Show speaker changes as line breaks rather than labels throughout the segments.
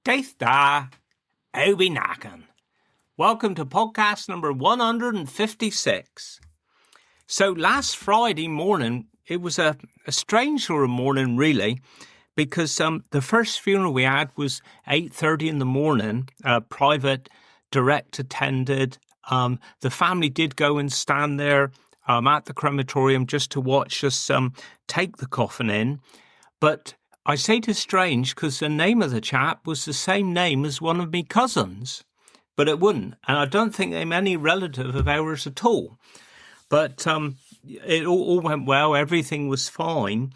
Taith da, Obi Nakan. Welcome to podcast number 156. So last Friday morning, it was a strange sort of morning, really, because the first funeral we had was 8:30 in the morning, private, direct attended. The family did go and stand there at the crematorium just to watch us take the coffin in. But I say it is strange because the name of the chap was the same name as one of me cousins, but it wouldn't. And I don't think they're any relative of ours at all. But it all went well. Everything was fine.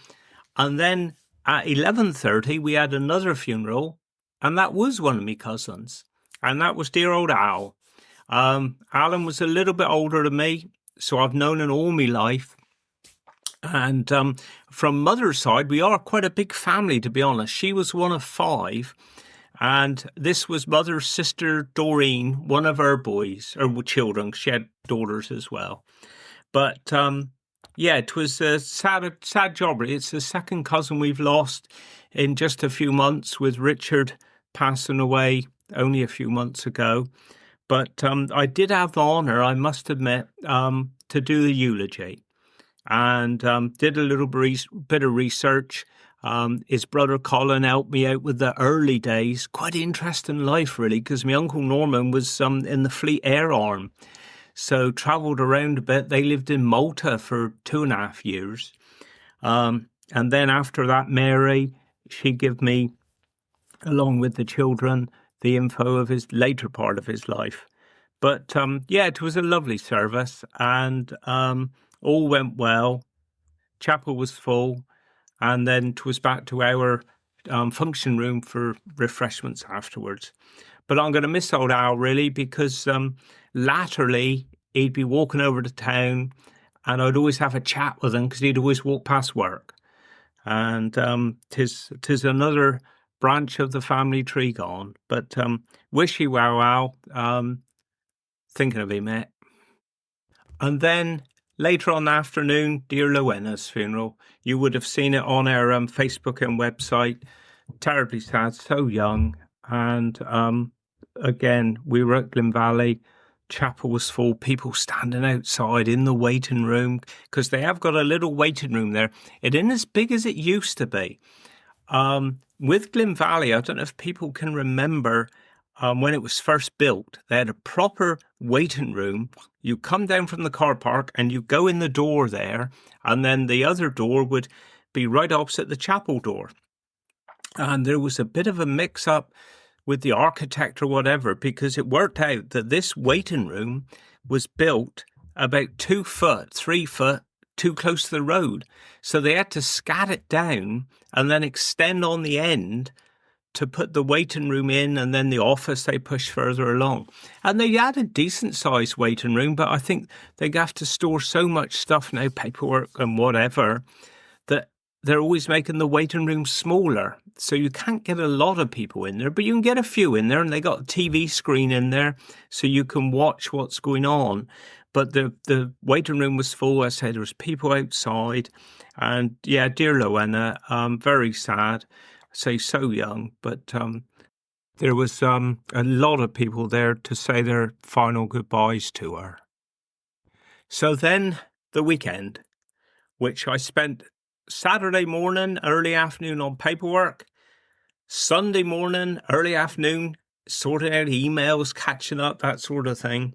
And then at 11:30, we had another funeral, and that was one of my cousins. And that was dear old Al. Alan was a little bit older than me, so I've known him all my life. And from mother's side, we are quite a big family, to be honest. She was one of 5. And this was mother's sister, Doreen, one of her boys, or children. She had daughters as well. But it was a sad job. It's the second cousin we've lost in just a few months, with Richard passing away only a few months ago. But I did have the honour, I must admit, to do the eulogy. And did a little bit of research. His brother Colin helped me out with the early days. Quite interesting life, really, because my Uncle Norman was in the Fleet Air Arm. So travelled around a bit. They lived in Malta for 2.5 years. And then after that, Mary, she gave me, along with the children, the info of his later part of his life. But it was a lovely service, and all went well. Chapel was full, and then it was back to our function room for refreshments afterwards. But I'm going to miss old Al, really, because latterly he'd be walking over to town, and I'd always have a chat with him because he'd always walk past work. And tis another branch of the family tree gone. But wish you well, Al. Thinking of him, mate. And then later on the afternoon, dear Lowenna's funeral. You would have seen it on our Facebook and website. Terribly sad, so young. And again, we were at Glyn Valley. Chapel was full, people standing outside in the waiting room, because they have got a little waiting room there. It isn't as big as it used to be. With Glyn Valley, I don't know if people can remember when it was first built, they had a proper waiting room. You come down from the car park and you go in the door there, and then the other door would be right opposite the chapel door. And there was a bit of a mix-up with the architect or whatever, because it worked out that this waiting room was built about 2 foot, 3 foot too close to the road. So they had to scat it down and then extend on the end to put the waiting room in, and then the office they pushed further along. And they had a decent-sized waiting room, but I think they have to store so much stuff now, paperwork and whatever, that they're always making the waiting room smaller. So you can't get a lot of people in there, but you can get a few in there, and they got a TV screen in there so you can watch what's going on. But the waiting room was full. I said there was people outside. And yeah, dear Lowenna, very sad. Say so young, but there was a lot of people there to say their final goodbyes to her. So then the weekend, which I spent Saturday morning, early afternoon on paperwork, Sunday morning, early afternoon, sorting out emails, catching up, that sort of thing.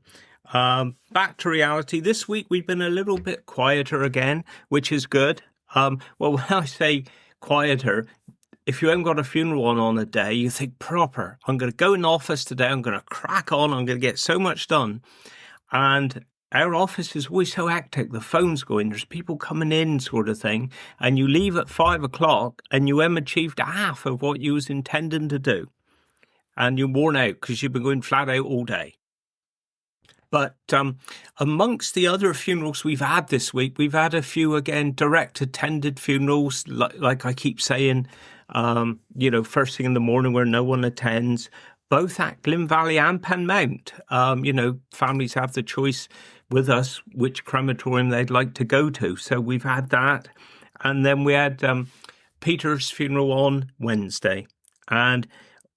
Back to reality. This week we've been a little bit quieter again, which is good. Well, when I say quieter, if you haven't got a funeral on a day, you think, proper, I'm going to go in the office today, I'm going to crack on, I'm going to get so much done. And our office is always so hectic, the phone's going, there's people coming in sort of thing, and you leave at 5 o'clock and you haven't achieved half of what you was intending to do. And you're worn out because you've been going flat out all day. But amongst the other funerals we've had this week, we've had a few, again, direct attended funerals, like I keep saying, first thing in the morning where no one attends, both at Glyn Valley and Penmount. Families have the choice with us which crematorium they'd like to go to. So we've had that. And then we had Peter's funeral on Wednesday. And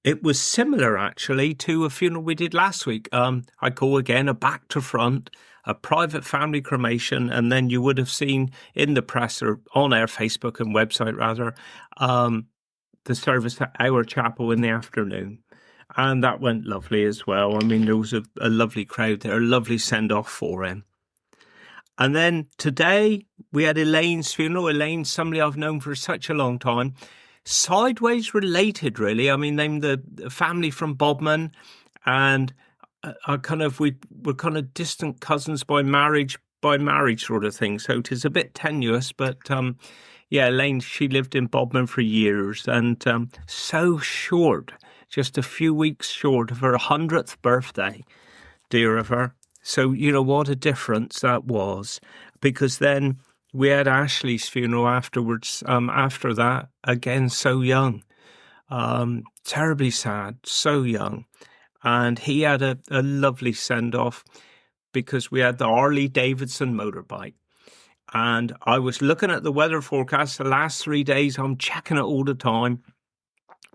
It was similar, actually, to a funeral we did last week. I go again, a back to front, a private family cremation, and then you would have seen in the press or on our Facebook and website, rather, the service at our chapel in the afternoon. And that went lovely as well. I mean, there was a lovely crowd there, a lovely send-off for him. And then today we had Elaine's funeral. Elaine's somebody I've known for such a long time. Sideways related, really. I mean, they're the family from Bodmin, and we're kind of distant cousins by marriage sort of thing. So it is a bit tenuous, but yeah, Elaine, she lived in Bodmin for years, and so short, just a few weeks short of her 100th birthday, dear of her. So, you know, what a difference that was, because then we had Ashley's funeral afterwards, after that, again, so young, terribly sad, so young. And he had a lovely send-off because we had the Harley Davidson motorbike. And I was looking at the weather forecast the last 3 days. I'm checking it all the time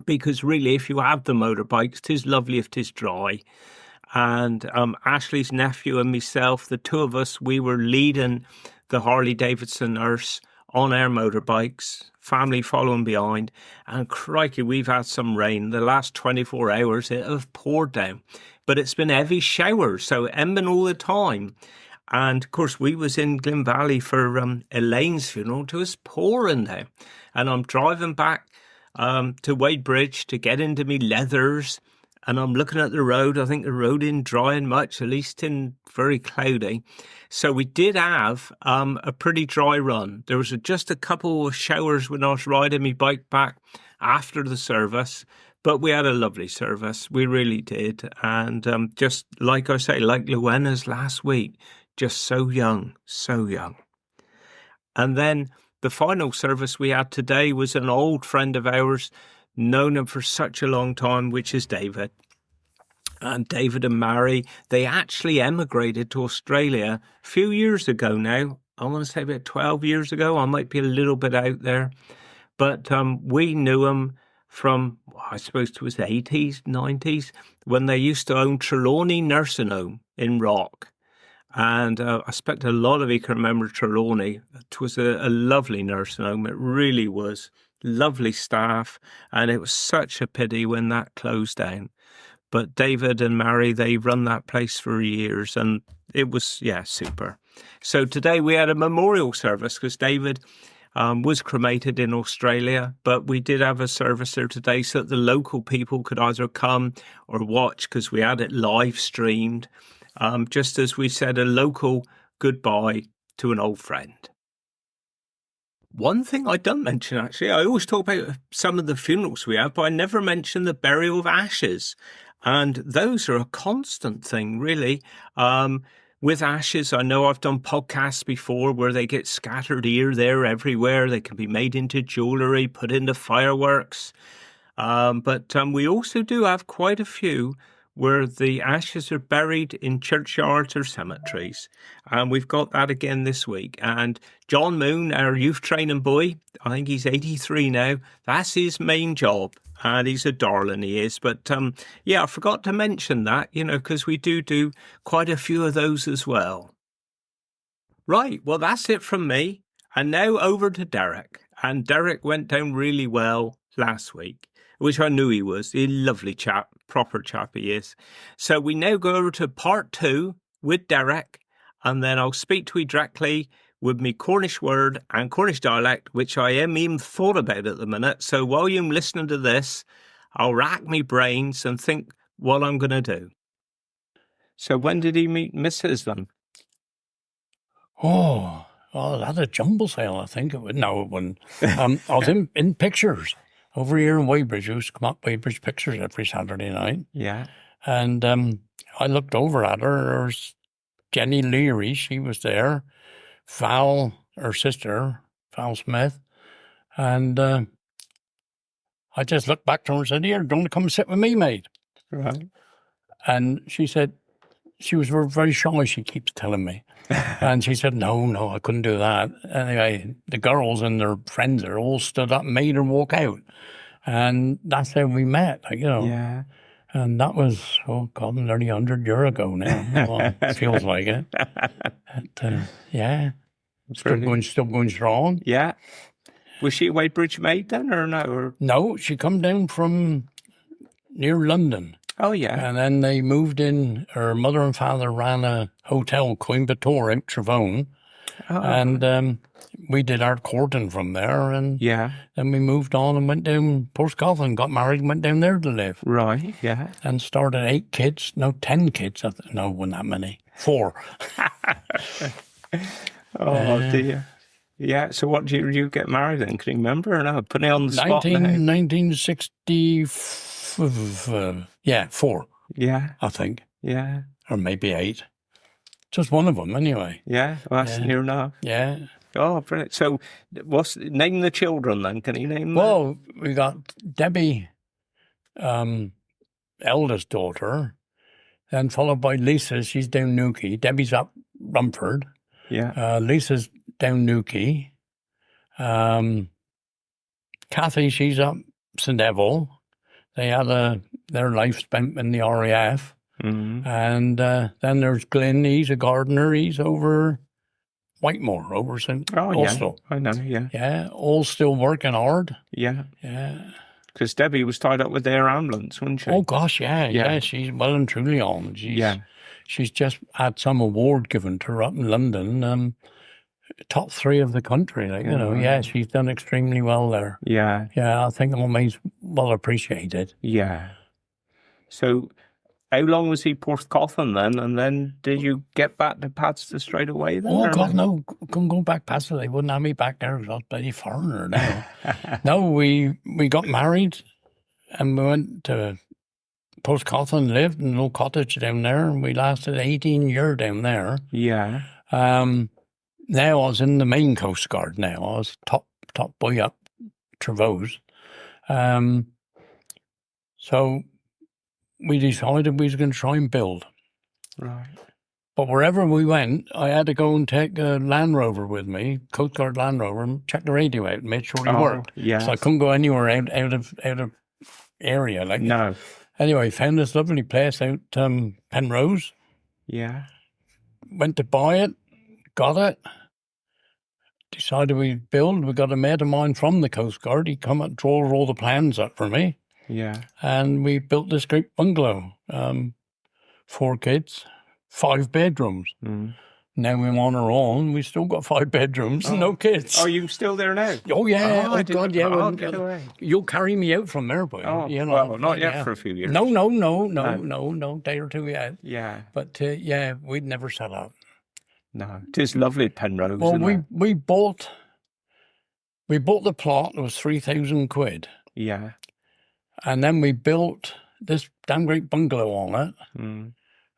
because really, if you have the motorbikes, 'tis lovely if 'tis dry. And Ashley's nephew and myself, the two of us, we were leading the Harley Davidson hearse on our motorbikes, family following behind. And crikey, we've had some rain. The last 24 hours, it have poured down. But it's been heavy showers, so embing all the time. And of course, we was in Glyn Valley for Elaine's funeral. It was pouring there. And I'm driving back to Wadebridge to get into me leathers. And I'm looking at the road. I think the road isn't drying much, at least in very cloudy. So we did have a pretty dry run. There was just a couple of showers when I was riding my bike back after the service. But we had a lovely service. We really did. And just like I say, like Luena's last week, just so young, so young. And then the final service we had today was an old friend of ours, known him for such a long time, which is David. And David and Mary, they actually emigrated to Australia a few years ago now. I want to say about 12 years ago. I might be a little bit out there. But we knew him from, I suppose it was the 80s, 90s, when they used to own Trelawney Nursing Home in Rock. And I expect a lot of you can remember Trelawney. It was a lovely nursing home. It really was. Lovely staff. And it was such a pity when that closed down. But David and Mary, they run that place for years. And it was, yeah, super. So today we had a memorial service because David was cremated in Australia. But we did have a service there today so that the local people could either come or watch because we had it live streamed. Just as we said a local goodbye to an old friend. One thing I don't mention, actually, I always talk about some of the funerals we have, but I never mention the burial of ashes. And those are a constant thing, really. With ashes, I know I've done podcasts before where they get scattered here, there, everywhere. They can be made into jewellery, put into fireworks. But we also do have quite a few where the ashes are buried in churchyards or cemeteries. And we've got that again this week. And John Moon, our youth training boy, I think he's 83 now, that's his main job. And he's a darling, he is. But yeah, I forgot to mention that, you know, because we do quite a few of those as well. Right, well, that's it from me. And now over to Derek. And Derek went down really well last week, which I knew he was. A lovely chap, proper chap he is. So we now go over to part 2 with Derek, and then I'll speak to you directly with me Cornish word and Cornish dialect, which I am even thought about at the minute. So while you're listening to this, I'll rack me brains and think what I'm going to do. So when did he meet Mrs. then?
Oh, that's a jumble sale, I think. It wouldn't. I was in pictures. Over here in Wadebridge, we used to come up Wadebridge Pictures every Saturday night.
Yeah.
And I looked over at her. There was Jenny Leary, she was there. Val, her sister, Val Smith. And I just looked back to her and said, "You're going to come sit with me, mate."
Right.
And she said, she was very shy, she keeps telling me. And she said, no, I couldn't do that. Anyway, the girls and their friends are all stood up and made her walk out. And that's how we met, like, you know.
Yeah.
And that was, oh God, nearly 100 years ago now. Well, it feels like it. But, yeah. Still going strong.
Yeah. Was she a Wadebridge maid then, or no? Or?
No, she come down from near London.
Oh, yeah.
And then they moved in. Her mother and father ran a hotel, Coimbatore, out Travone.
Oh.
And we did our courting from there. And
yeah.
then we moved on and went down Porthcothan, got married and went down there to live.
Right, yeah.
And started 8 kids. No, 10 kids. No, wasn't that many. 4.
Oh, dear. Yeah, so what did you get married then? Can you remember or no? Putting it on the spot now.
1960, 4.
Yeah.
I think.
Yeah.
Or maybe 8. Just one of them, anyway.
Yeah, well, that's near enough.
Yeah.
Oh, brilliant. So, name the children then? Can you name them?
Well, we got Debbie, eldest daughter, then followed by Lisa. She's down Newquay. Debbie's up Rumford.
Yeah.
Lisa's down Newquay. Kathy, she's up St. Evil. They had their life spent in the RAF.
Mm-hmm.
And then there's Glyn. He's a gardener. He's over Whitemore, over St.
Yeah. I know, yeah.
Yeah, all still working hard.
Yeah.
Yeah.
Because Debbie was tied up with their ambulance, wasn't she?
Oh, gosh, yeah. She's well and truly on. She's just had some award given to her up in London, top 3 of the country. Like, you know, yeah, she's done extremely well there.
Yeah.
Yeah, I think Mummy's well appreciated.
Yeah. So, how long was he Porthcothan then? And then did you get back to Padstow straight away then?
Oh, God, no. Couldn't go back Padstow. They wouldn't have me back there because I was a bloody foreigner now. No, we got married and we went to Porthcothan, lived in a little cottage down there, and we lasted 18 years down there.
Yeah.
Now I was in the main Coast Guard now. I was top boy up Trevose. So we decided we was going to try and build.
Right.
But wherever we went, I had to go and take a Land Rover with me, Coast Guard Land Rover, and check the radio out and make sure it worked.
Yeah.
So I couldn't go anywhere out of area. Like,
no.
Anyway, found this lovely place out Penrose.
Yeah.
Went to buy it, got it. Decided we'd build. We got a mate of mine from the Coast Guard. He come and drew all the plans up for me.
Yeah.
And we built this great bungalow. 4 kids, 5 bedrooms.
Mm.
Now we're on our own. We still got 5 bedrooms and no kids.
Are you still there now?
Oh, yeah. Oh, God, yeah.
Oh, get away.
You'll carry me out from there, boy.
Oh,
you know,
well, not yet for a few years.
No, day or 2 yet.
Yeah.
But, yeah, we'd never set up.
No. It is lovely at Penrose,
Well,
isn't it?
we bought the plot. It was 3,000 quid.
Yeah.
And then we built this damn great bungalow on it.
Mm.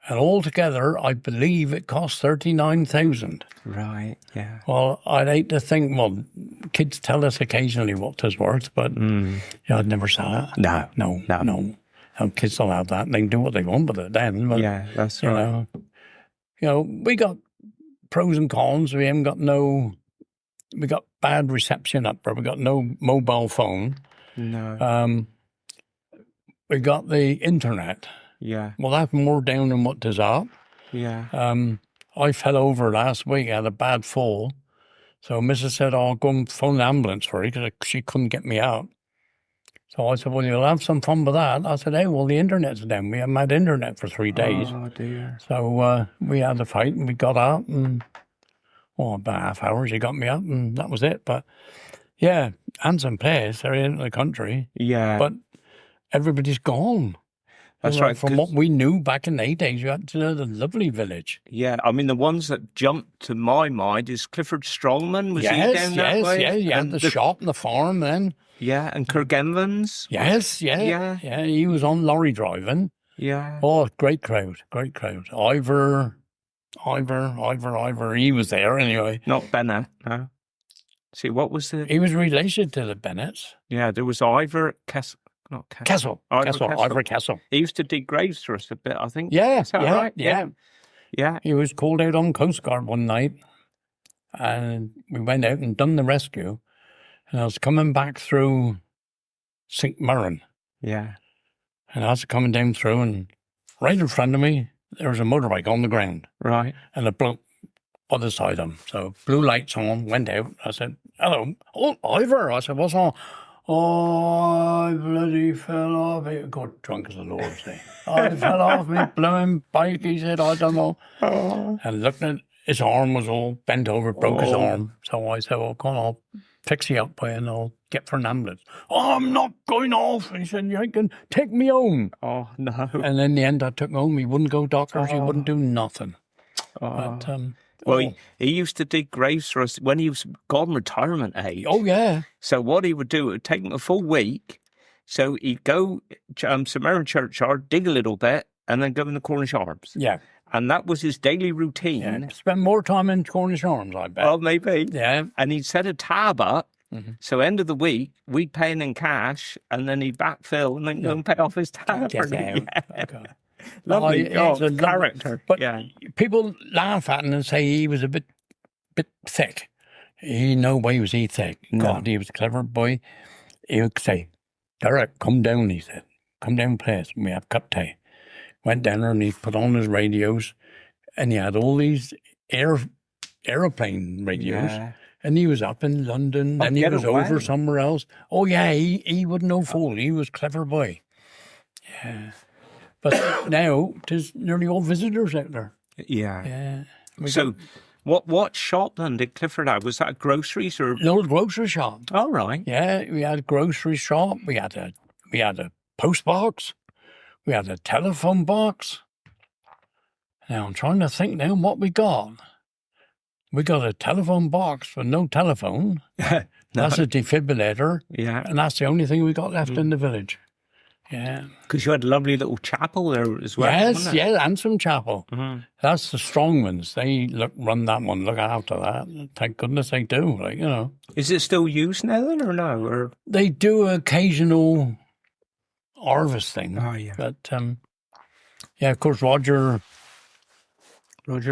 And altogether, I believe it cost 39,000.
Right, yeah.
Well, I'd hate to think, well, kids tell us occasionally what it's worth, but I'd never saw it. No. Kids don't have that. They can do what they want with it then. But,
yeah, that's right.
You know, we got pros and cons. We got bad reception up there. We got no mobile phone.
No.
We got the internet.
Yeah.
Well, that's more down than what is up.
Yeah.
I fell over last week. I had a bad fall. So Mrs. said, I'll go and phone the ambulance for you because she couldn't get me out. So I said, well, you'll have some fun with that. I said, hey, well, the internet's down. We haven't had internet for 3 days.
Oh, dear.
So we had a fight and we got out and, about half hour, she got me up and that was it. But, yeah, handsome place. They're in the country.
Yeah.
But everybody's gone.
That's right.
From what we knew back in the 80s, you had to know the lovely village.
Yeah, I mean, the ones that jumped to my mind is Clifford Strongman. Was he down that way?
Yes, yeah. The shop and the farm then.
Yeah, and Kirk Evans.
Yes, yeah. He was on lorry driving.
Yeah.
Oh, great crowd. Ivor. He was there anyway.
Not Bennett, no. See, what was the...
He was related to the Bennetts.
Yeah, there was Ivor Kessel. Not Kessel.
Ivor Kessel.
He used to dig graves for us a bit, I think.
Yeah,
is that right? Yeah.
He was called out on Coast Guard one night and we went out and done the rescue. And I was coming back through St. Mirren.
Yeah.
And I was coming down through, and right in front of me, there was a motorbike on the ground.
Right.
And a bloke on the side of him. So blue lights on, went out. I said, hello. Oh, Ivor. I said, what's on? Oh, I bloody fell off. He got drunk as the Lord, see. I fell off me blooming bike, he said, I don't know.
Oh.
And looking at his arm was all bent over, broke his arm. So I said, well, come on, I'll fix you up and I'll get for an ambulance. Oh, I'm not going off. He said, you can take me home.
Oh, no.
And in the end, I took him home. He wouldn't go doctors. He wouldn't do nothing. But,
well, he used to dig graves for us when he was gone retirement age.
Oh, yeah.
So what he would do, it would take him a full week. So he'd go St. Mirren churchyard, dig a little bit, and then go in the Cornish Arms.
Yeah.
And that was his daily routine.
Yeah. Spend more time in Cornish Arms, I bet.
Well, maybe.
Yeah.
And he'd set a tab up. Mm-hmm. So end of the week, we'd pay him in cash, and then he'd backfill and then go and pay off his tab.
Yeah. Okay.
Lovely
character. But people laugh at him and say he was a bit thick. No way was he thick.
No.
God, he was a clever boy. He would say, Derek, come down, he said. Come down, please. We have cup tea. Went down there and he put on his radios, and he had all these aeroplane radios. Yeah. And he was up in London, and he was over somewhere else. Oh, yeah, he wasn't no fool. He was a clever boy. Yeah. But now, there's nearly all visitors out there.
Yeah. So, what shop then did Clifford have? Was that groceries or?
No, grocery shop.
All right.
Yeah, we had a grocery shop. We had a post box. We had a telephone box. Now, I'm trying to think now what we got. We got a telephone box with no telephone. No. That's a defibrillator.
Yeah.
And that's the only thing we got left in the village. Yeah.
Because you had a lovely little chapel there as well.
Yes, yeah, Ansem Chapel. Mm-hmm. That's the strong ones. They run that one, look after that. Thank goodness they do,
Is it still used now then or no? Or?
They do occasional harvesting.
Oh, yeah.
But, of course, Roger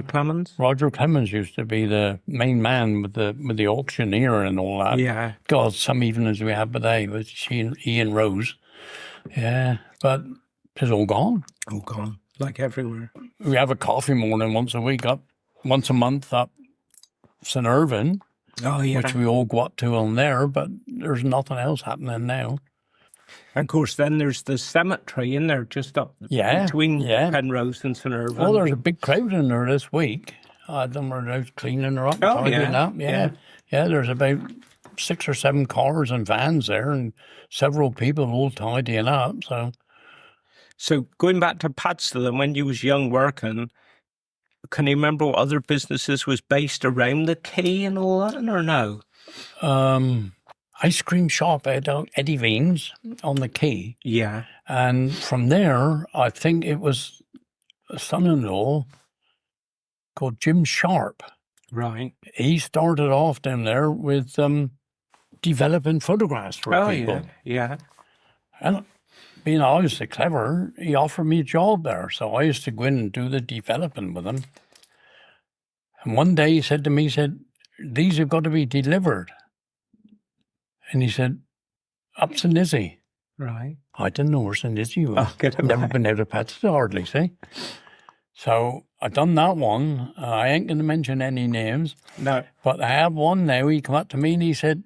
Clemens?
Roger Clemens used to be the main man with the auctioneer and all that.
Yeah.
God, some evenings we had today with he and Rose. Yeah, but it's all gone.
All gone, like everywhere.
We have a coffee morning once a month up St. Irvin.
Oh, yeah.
Which we all go up to on there, but there's nothing else happening now.
And of course, then there's the cemetery in there just up between Penrose and St. Irvin.
Well, there's a big crowd in there this week. Them were out cleaning her up.
Oh, yeah.
Yeah, there's about 6 or 7 cars and vans there and several people all tidying up.
So going back to Padstow, and when you was young working, can you remember what other businesses was based around the quay and all that, or no?
Ice cream shop at Eddie Veen's on the quay.
Yeah.
And from there, I think it was a son-in-law called Jim Sharp.
Right.
He started off down there with developing photographs for people.
Yeah.
And being obviously clever, he offered me a job there. So I used to go in and do the developing with him. And one day he said to me, these have got to be delivered. And he said, up St. Izzy.
Right.
I didn't know where St. Izzy was.
Oh,
never been out of Padstow hardly, see? So I done that one. I ain't going to mention any names.
No.
But I have one now. He come up to me and he said,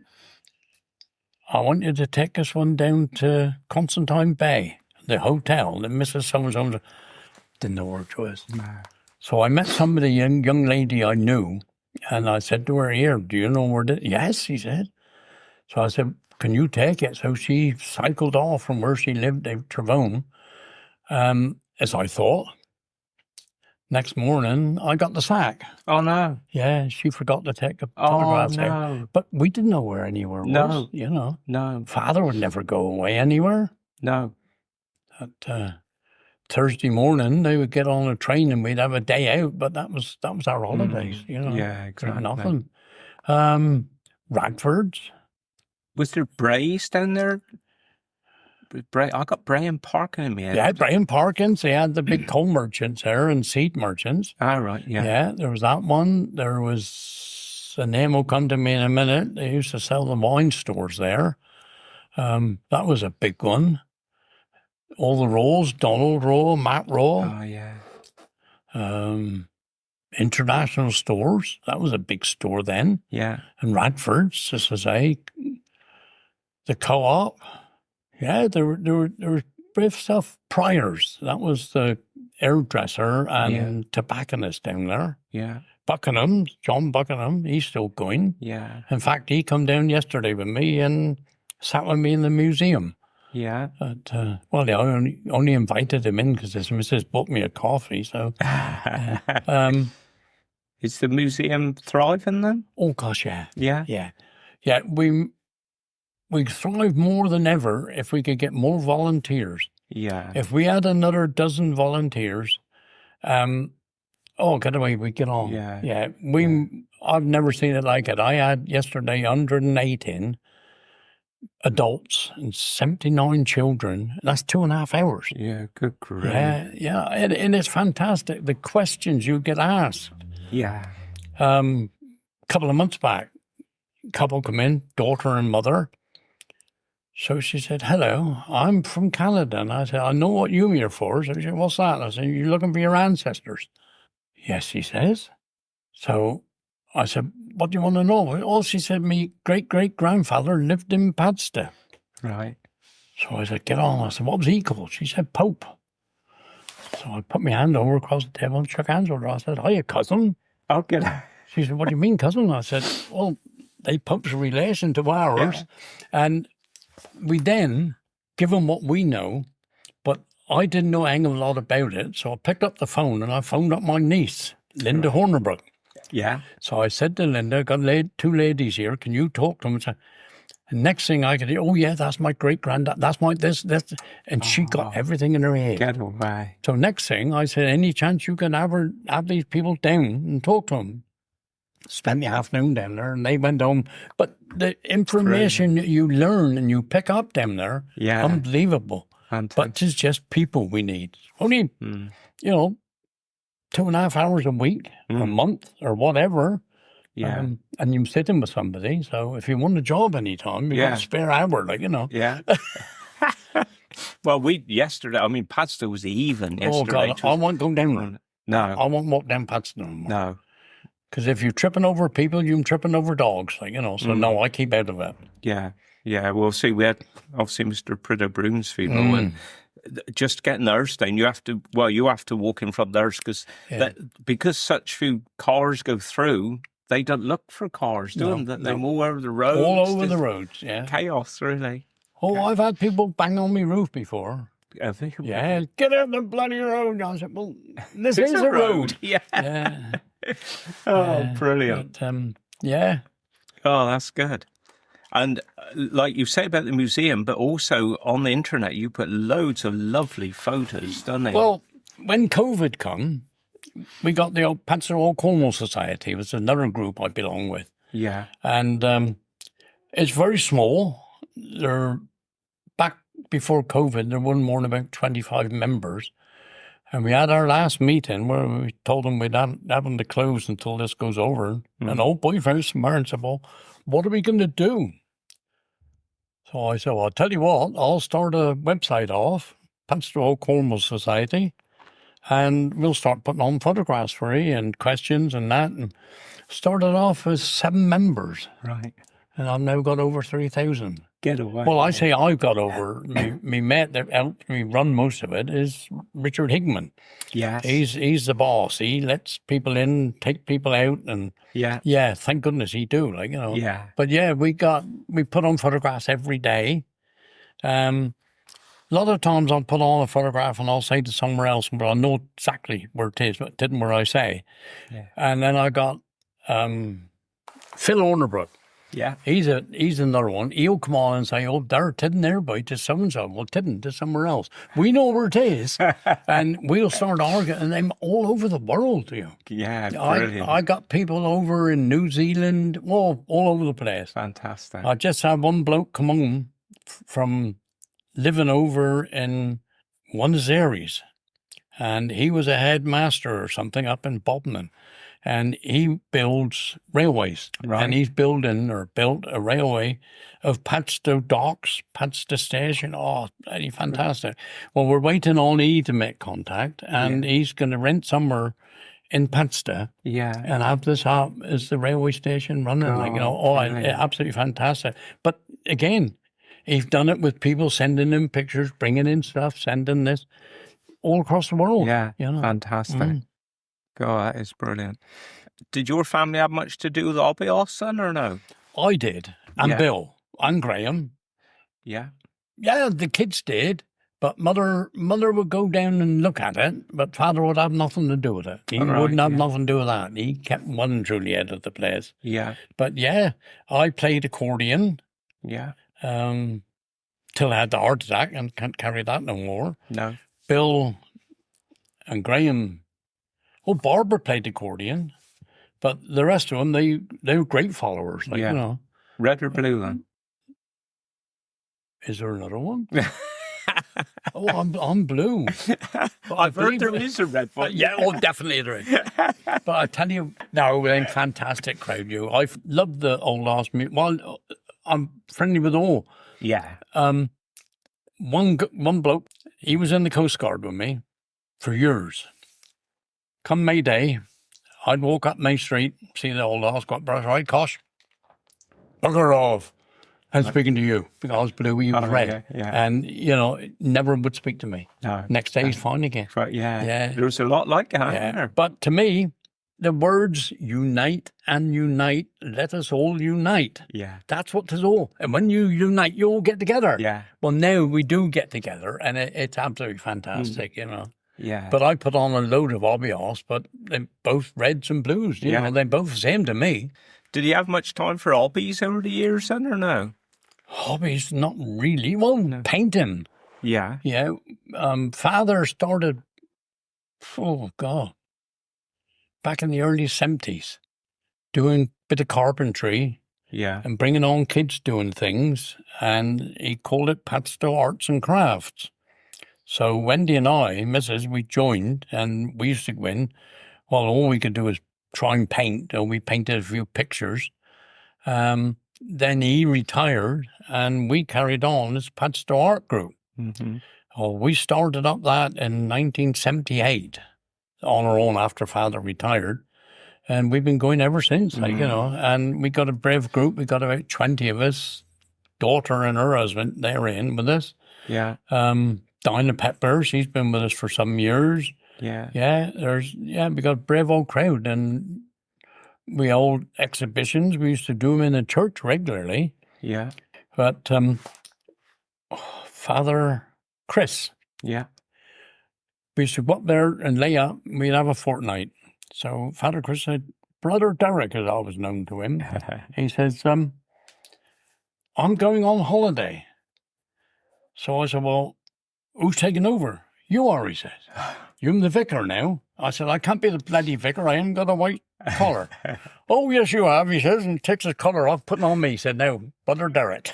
I want you to take this one down to Constantine Bay, the hotel, the Mrs. So-and-so. Didn't know where it was. No. So I met somebody, young lady I knew, and I said to her, here, do you know where it is? Yes, he said. So I said, can you take it? So she cycled off from where she lived at Trevone, as I thought. Next morning, I got the sack.
Oh, no.
Yeah, she forgot to take the photographs out. But we didn't know where anywhere was,
No.
Father would never go away anywhere.
No.
That Thursday morning, they would get on a train and we'd have a day out, but that was our holidays,
Yeah, exactly.
Nothing. Radford's.
Was there Bray's down there? Bray, I got Bray and Parkin in my head.
Yeah, Bray and Parkins. They had the big coal merchants there and seed merchants.
Ah, right, yeah.
Yeah, there was that one. There was, a name will come to me in a minute. They used to sell the wine stores there. That was a big one. All the Rowes, Donald Rowe, Matt Rowe.
Oh, yeah.
International stores. That was a big store then.
Yeah.
And Radford's, as I say. The Co-op. Yeah, there were brave stuff. Priors. That was the hairdresser and tobacconist down there.
Yeah.
Buckingham, John Buckingham, he's still going.
Yeah.
In fact, he come down yesterday with me and sat with me in the museum.
Yeah.
But, I only invited him in because his missus bought me a coffee. So,
is the museum thriving then?
Oh gosh, yeah,
Yeah.
yeah, yeah. We thrive more than ever if we could get more volunteers.
Yeah.
If we had another dozen volunteers, get away, we get on.
Yeah.
Yeah. I've never seen it like it. I had yesterday 118 adults and 79 children. That's 2.5 hours.
Yeah, good grief.
Yeah. And it's fantastic. The questions you get asked.
Yeah.
A couple of months back, couple come in, daughter and mother. So she said, "Hello, I'm from Canada." And I said, "I know what you're here for." So she said, "What's that?" And I said, "You're looking for your ancestors." "Yes," she says. So I said, "What do you want to know?" "Oh," she said, "me great-great-grandfather lived in Padstow."
Right.
So I said, "Get on." I said, "What was he called?" She said, "Pope." So I put my hand over across the table and shook hands with her. I said, "Hiya, cousin."
I'll get it.
She said, "What do you mean, cousin?" I said, "Well, they Pope's relation to ours."
Yeah.
And we then give them what we know, but I didn't know a lot about it. So I picked up the phone and I phoned up my niece, Linda Hornerbrook.
Yeah.
So I said to Linda, "Got two ladies here. Can you talk to them?" And next thing I could hear, "Oh yeah, that's my great-granddad. That's my this." And she got everything in her head.
Get away.
So next thing I said, "Any chance you can have these people down and talk to them?" Spent the afternoon down there and they went home. But the information you learn and you pick up down there, unbelievable.
Fantastic.
But it's just people we need. Only, 2.5 hours a week, a month, or whatever.
Yeah.
And you're sitting with somebody. So if you want a job anytime, you got a spare hour,
Yeah. Well, Padstow was even yesterday.
Oh, God, I won't go down there.
No.
I won't walk down Padstow no more.
No.
Because if you're tripping over people, you're tripping over dogs, so no, I keep out of it.
Yeah. Yeah. Well, see, we had obviously Mr. Pritter Broom's funeral and just getting theirs down, you have to walk in front of theirs because such few cars go through, they don't look for cars, do they? They move over the roads.
All over the roads, yeah.
Chaos, really.
Oh, I've had people bang on my roof before.
Have you?
Yeah, "Get out the bloody road." I said, "Well, this is a road."
Yeah. Brilliant.
But, yeah.
Oh, that's good. And like you say about the museum, but also on the internet, you put loads of lovely photos, don't they?
Well, when COVID come, we got the old Padstow Cornwall Society. It was another group I belong with.
Yeah.
And it's very small. They're back before COVID, there weren't more than about 25 members. And we had our last meeting where we told them we'd have them to close until this goes over. And old boyfriend Samaritan said, "Well, what are we going to do?" So I said, "Well, I'll tell you what, I'll start a website off, Padstow Cornwall Society, and we'll start putting on photographs for you and questions and that." And started off with 7 members.
Right.
And I've now got over 3,000.
Get away.
Well, I say I've got over. Me mate that helped me run most of it is Richard Higman.
Yes.
He's the boss. He lets people in, take people out, and thank goodness he do.
Yeah.
But yeah, we put on photographs every day. A lot of times I'll put on a photograph and I'll say to somewhere else, but I know exactly where it is, but it didn't where I say.
Yeah.
And then I got Phil Ornerbrook.
Yeah.
He's another one. He'll come on and say, "Oh, there, tidn't there by to so-and-so." "Well, tidn't to somewhere else." We know where it is. And we'll start arguing them all over the world,
Yeah, brilliant.
I got people over in New Zealand, all over the place.
Fantastic.
I just had one bloke come home from living over in Buenos Aires. And he was a headmaster or something up in Bodmin. and he builds railways.
Right.
And he's built a railway of Padstow Docks, Padstow Station. Oh, bloody fantastic. Well, we're waiting on E to make contact, and he's going to rent somewhere in Padstow and have this up as the railway station running. Absolutely fantastic. But again, he's done it with people sending him pictures, bringing in stuff, sending this all across the world.
Yeah, fantastic. God, that is brilliant. Did your family have much to do with Obios then, or no?
I did, and Bill, and Graham.
Yeah.
Yeah, the kids did, but mother would go down and look at it, but father would have nothing to do with it. He wouldn't have nothing to do with that. He kept one Juliet at the place.
Yeah.
But I played accordion.
Yeah.
Till I had the heart attack and can't carry that no more.
No.
Bill and Graham... Barbara played accordion, but the rest of them, they were great followers.
Red or blue then?
Is there another one? I'm blue.
I've heard there is a red one.
Definitely there is. But I tell you, they're a fantastic crowd. I've loved the old last music. Well, I'm friendly with all.
Yeah.
One bloke, he was in the Coast Guard with me for years. Come May Day, I'd walk up May Street, see the old house, got brush, right, Kosh? Bugger off. I'm speaking to you, because Blue, he was red. And, never would speak to me.
No.
Next day, he's fine again.
Right, yeah. There was a lot like that.
But to me, the words unite and unite, let us all unite.
Yeah.
That's what 'tis all. And when you unite, you all get together.
Yeah.
Well, now we do get together, and it's absolutely fantastic,
Yeah.
But I put on a load of Obios, but they're both reds and blues. They're both the same to me.
Did you have much time for hobbies over the years then, or no?
Hobbies, not really. Well, painting.
Yeah.
Yeah. Father started, back in the early 70s, doing a bit of carpentry.
Yeah.
And bringing on kids doing things. And he called it Padstow Arts and Crafts. So Wendy and I, Mrs., we joined, and we used to go in. Well, all we could do was try and paint, or we painted a few pictures. Then he retired, and we carried on as Padstow Art Group.
Mm-hmm.
We started up that in 1978, on our own after Father retired, and we've been going ever since, and we got a brave group. We got about 20 of us, daughter and her husband, they're in with us.
Yeah.
Dinah Pepper, she's been with us for some years.
Yeah.
We got a brave old crowd, and we hold exhibitions. We used to do them in the church regularly.
Yeah.
But Father Chris.
Yeah.
We used to go up there and lay up. We'd have a fortnight. So Father Chris said, Brother Derek is always known to him. He says, I'm going on holiday. So I said, well, who's taking over? You are, he says. You're the vicar now. I said, I can't be the bloody vicar. I haven't got a white collar. Oh, yes, you have, he says, and takes his collar off, putting on me. He said, no, Brother Derek.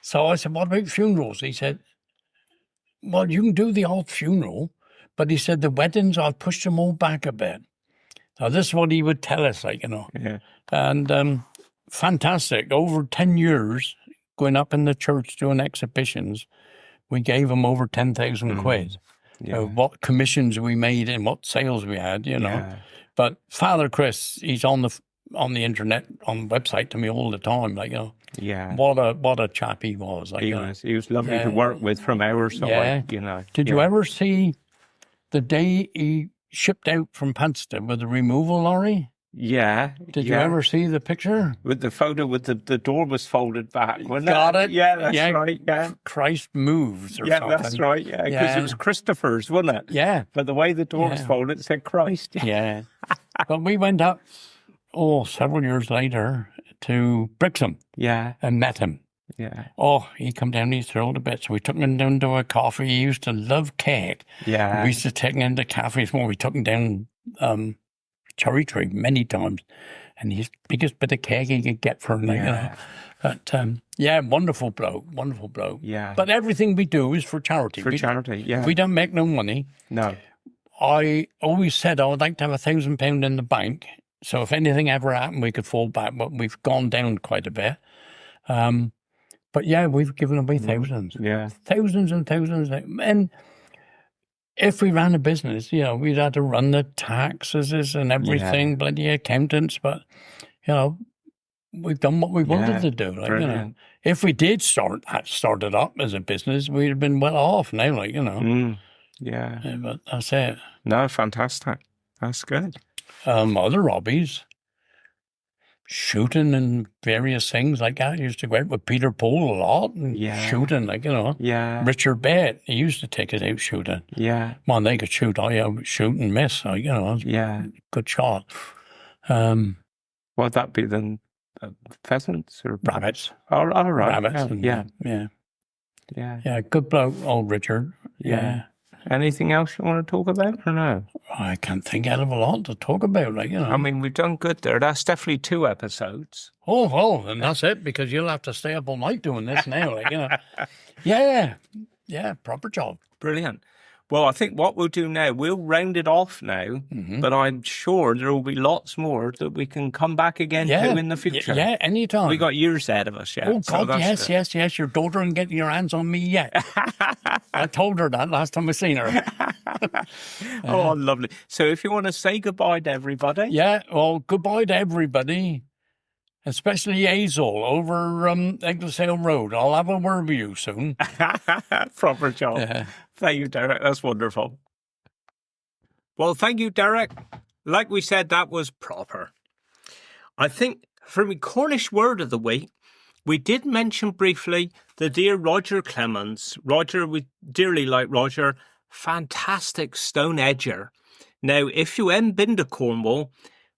So I said, what about funerals? He said, well, you can do the odd funeral, but he said, the weddings, I've pushed them all back a bit. Now, this is what he would tell us,
Yeah.
And fantastic. Over 10 years, going up in the church doing exhibitions, we gave him over 10,000 quid. Yeah. What commissions we made and what sales we had,
Yeah.
But Father Chris, he's on the internet, on the website to me all the time,
Yeah.
What a chap he was.
He was lovely to work with from our side,
Did you ever see the day he shipped out from Padstow with the removal lorry?
Yeah.
Did you ever see the picture?
With the photo with the door was folded back, wasn't
Got
it?
it?
Yeah, that's right, yeah.
Christ moves or something.
Yeah, that's right, yeah. Because it was Christopher's, wasn't it?
Yeah.
But the way the door was folded, it said Christ.
Yeah. But we went up, several years later to Brixham.
Yeah.
And met him.
Yeah.
He come down, he's thrilled a bit. So we took him down to a coffee. He used to love cake.
Yeah.
We used to take him into cafes more. We took him down Cherry Tree many times. And his biggest bit of cake he could get for him. But, wonderful bloke, wonderful bloke.
Yeah.
But everything we do is for charity.
For charity, yeah.
We don't make no money.
No.
I always said I would like to have £1,000 in the bank. So if anything ever happened, we could fall back. But we've gone down quite a bit. But yeah, we've given away thousands.
Yeah.
Thousands and thousands. And if we ran a business, we'd have to run the taxes and everything, bloody accountants. But, we've done what we wanted to do. Like, if we did start it up as a business, we'd have been well off now, like,
Yeah.
But that's it.
No, fantastic. That's good.
Other hobbies, shooting and various things like that. I used to go out with Peter Pole a lot and shooting, like,
Yeah.
Richard Bate, he used to take us out shooting.
Yeah.
Well, they could shoot. Shoot and miss, like, good shot.
Would that be then pheasants or
rabbits?
Oh, all right.
Rabbits. Yeah. Good bloke, old Richard. Yeah.
Anything else you want to talk about or no?
I can't think out of a lot to talk about, like,
I mean, we've done good there. That's definitely 2 episodes.
Oh, well, and that's it, because you'll have to stay up all night doing this now, like, Yeah, proper job.
Brilliant. Well, I think what we'll do now, we'll round it off now, but I'm sure there will be lots more that we can come back again to in the future.
Yeah, anytime.
We got years ahead of us,
Oh, God, yes. Your daughter ain't getting your hands on me yet. I told her that last time I seen her.
Oh, lovely. So if you want to say goodbye to everybody.
Yeah, well, goodbye to everybody, especially Hazel over Egglesdale Road. I'll have a word with you soon.
Proper job. Yeah. Thank you, Derek. That's wonderful. Well, thank you, Derek. Like we said, that was proper. I think for my Cornish word of the week, we did mention briefly the dear Roger Clemens. Roger, we dearly like Roger. Fantastic stone edger. Now, if you haven't been to Cornwall,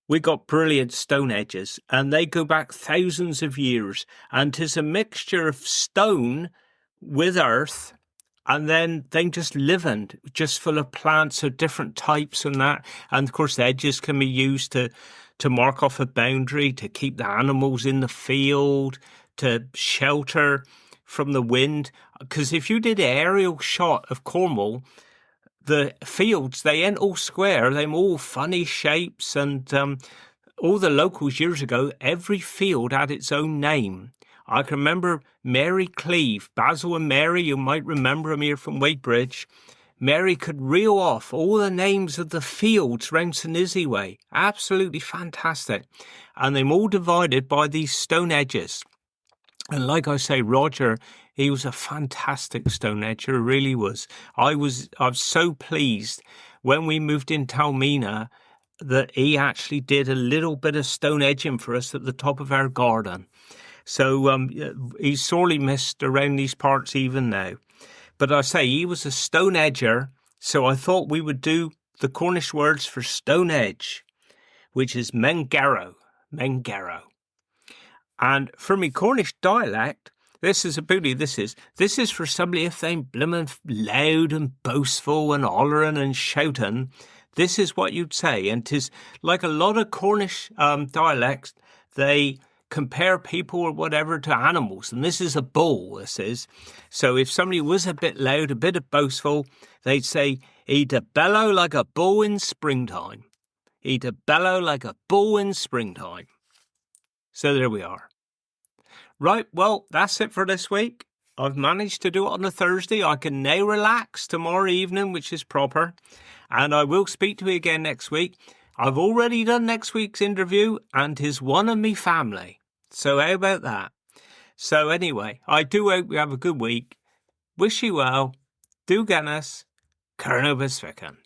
we got brilliant stone edges, and they go back thousands of years. And 'tis a mixture of stone with earth, and then they just living, just full of plants of different types and that. And of course, the edges can be used to mark off a boundary, to keep the animals in the field, to shelter from the wind. Because if you did an aerial shot of Cornwall, the fields, they ain't all square, they're all funny shapes. And all the locals years ago, every field had its own name. I can remember Mary Cleave, Basil and Mary, you might remember them here from Wadebridge. Mary could reel off all the names of the fields round St. Izzy Way. Absolutely fantastic. And they're all divided by these stone edges. And like I say, Roger, he was a fantastic stone edger, really was. I was so pleased when we moved in Talmina that he actually did a little bit of stone edging for us at the top of our garden. So he's sorely missed around these parts even now. But I say he was a stone edger, so I thought we would do the Cornish words for stone edge, which is mengero. And for me Cornish dialect, this is a beauty, this is for somebody if they're blimmin' loud and boastful and hollering and shouting, this is what you'd say. And 'tis like a lot of Cornish dialects, they compare people or whatever to animals, and this is a bull, this is. So if somebody was a bit loud, a bit boastful, they'd say, he'd a bellow like a bull in springtime. He'd a bellow like a bull in springtime. So there we are. Right, well, that's it for this week. I've managed to do it on a Thursday. I can now relax tomorrow evening, which is proper. And I will speak to you again next week. I've already done next week's interview, and 'tis one of me family. So how about that? So anyway, I do hope you have a good week. Wish you well. Do Guinness. Colonel Bisficken.